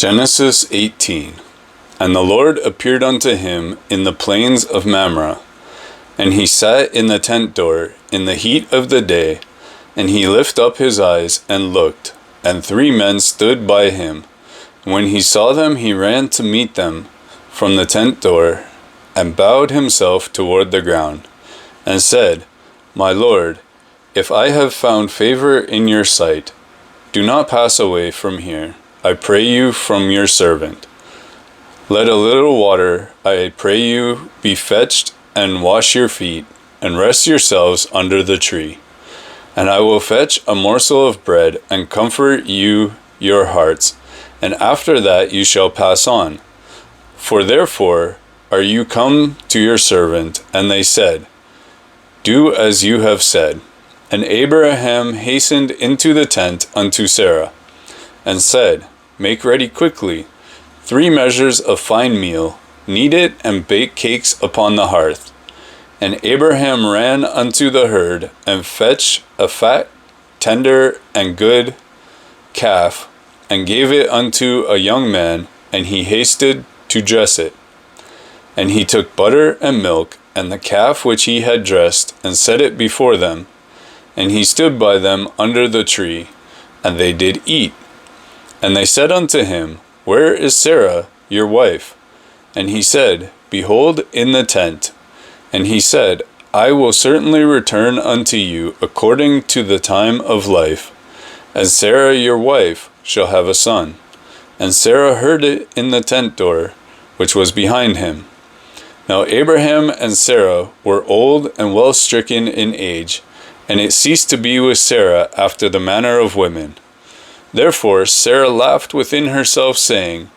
Genesis 18. And the Lord appeared unto him in the plains of Mamre, and he sat in the tent door in the heat of the day, and he lifted up his eyes and looked, and 3 men stood by him. And when he saw them, he ran to meet them from the tent door, and bowed himself toward the ground, and said, My Lord, if I have found favor in your sight, do not pass away from here, I pray you, from your servant. Let a little water, I pray you, be fetched, and wash your feet, and rest yourselves under the tree. And I will fetch a morsel of bread, and comfort you your hearts, and after that you shall pass on. For therefore are you come to your servant? And they said, Do as you have said. And Abraham hastened into the tent unto Sarah, and said, Make ready quickly 3 measures of fine meal, knead it, and bake cakes upon the hearth. And Abraham ran unto the herd, and fetched a fat, tender, and good calf, and gave it unto a young man, and he hasted to dress it. And he took butter and milk, and the calf which he had dressed, and set it before them. And he stood by them under the tree, and they did eat. And they said unto him, Where is Sarah, your wife? And he said, Behold, in the tent. And he said, I will certainly return unto you according to the time of life, and Sarah your wife shall have a son. And Sarah heard it in the tent door, which was behind him. Now Abraham and Sarah were old and well stricken in age, and it ceased to be with Sarah after the manner of women. Therefore Sarah laughed within herself, saying,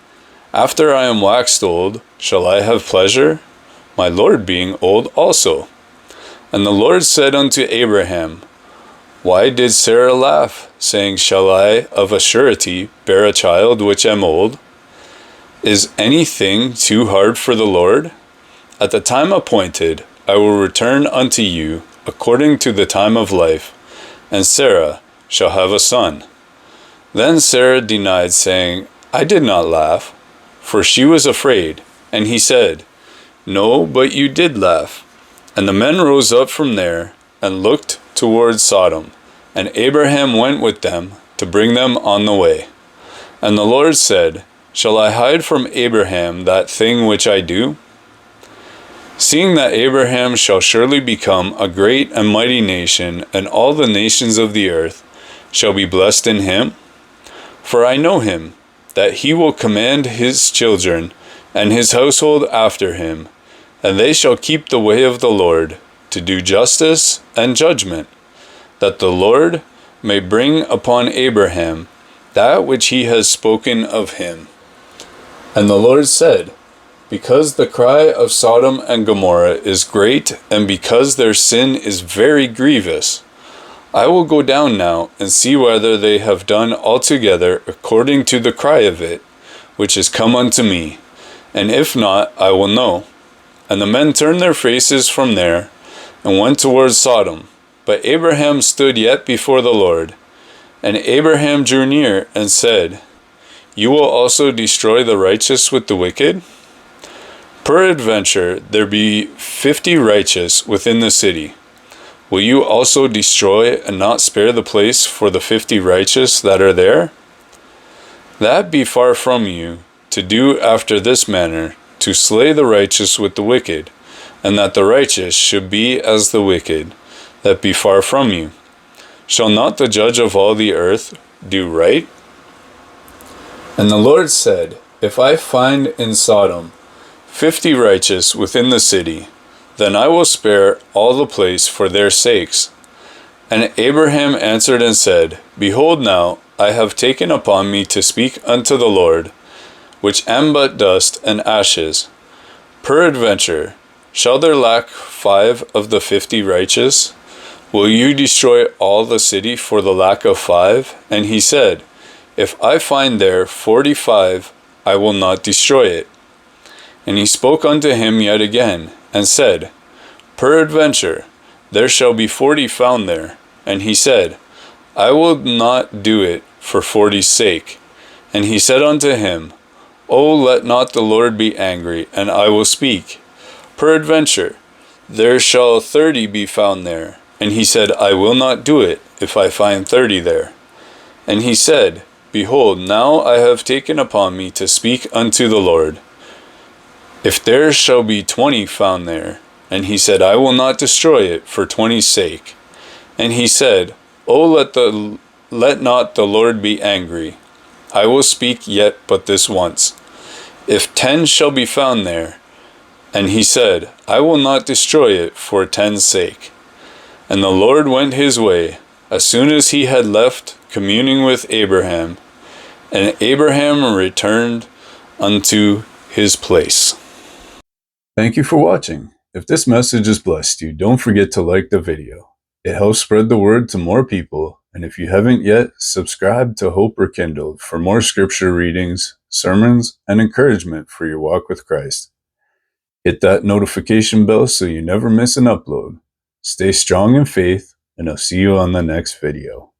After I am waxed old, shall I have pleasure? My Lord being old also. And the Lord said unto Abraham, Why did Sarah laugh, saying, Shall I of a surety bear a child which am old? Is anything too hard for the Lord? At the time appointed I will return unto you according to the time of life, and Sarah shall have a son. Then Sarah denied, saying, I did not laugh, for she was afraid. And he said, No, but you did laugh. And the men rose up from there, and looked toward Sodom, and Abraham went with them to bring them on the way. And the Lord said, Shall I hide from Abraham that thing which I do? Seeing that Abraham shall surely become a great and mighty nation, and all the nations of the earth shall be blessed in him. For I know him, that he will command his children and his household after him, and they shall keep the way of the Lord, to do justice and judgment, that the Lord may bring upon Abraham that which he has spoken of him. And the Lord said, Because the cry of Sodom and Gomorrah is great, and because their sin is very grievous, I will go down now and see whether they have done altogether according to the cry of it, which is come unto me, and if not, I will know. And the men turned their faces from there, and went towards Sodom. But Abraham stood yet before the Lord. And Abraham drew near, and said, You will also destroy the righteous with the wicked? Peradventure there be 50 righteous within the city. Will you also destroy and not spare the place for the 50 righteous that are there? That be far from you, to do after this manner, to slay the righteous with the wicked, and that the righteous should be as the wicked, that be far from you. Shall not the judge of all the earth do right? And the Lord said, If I find in Sodom 50 righteous within the city, then I will spare all the place for their sakes. And Abraham answered and said, Behold now, I have taken upon me to speak unto the Lord, which am but dust and ashes. Peradventure, shall there lack 5 of the 50 righteous? Will you destroy all the city for the lack of 5? And he said, If I find there 45, I will not destroy it. And he spoke unto him yet again, and said, Peradventure, there shall be 40 found there. And he said, I will not do it for 40's sake. And he said unto him, O let not the Lord be angry, and I will speak. Peradventure, there shall 30 be found there. And he said, I will not do it, if I find 30 there. And he said, Behold, now I have taken upon me to speak unto the Lord. If there shall be 20 found there. And he said, I will not destroy it for 20's sake. And he said, O let not the Lord be angry. I will speak yet but this once. If 10 shall be found there. And he said, I will not destroy it for 10's sake. And the Lord went his way, as soon as he had left communing with Abraham. And Abraham returned unto his place. Thank you for watching. If this message has blessed you, don't forget to like the video. It helps spread the word to more people. And if you haven't yet, subscribe to Hope Rekindled for more scripture readings, sermons, and encouragement for your walk with Christ. Hit that notification bell so you never miss an upload. Stay strong in faith, and I'll see you on the next video.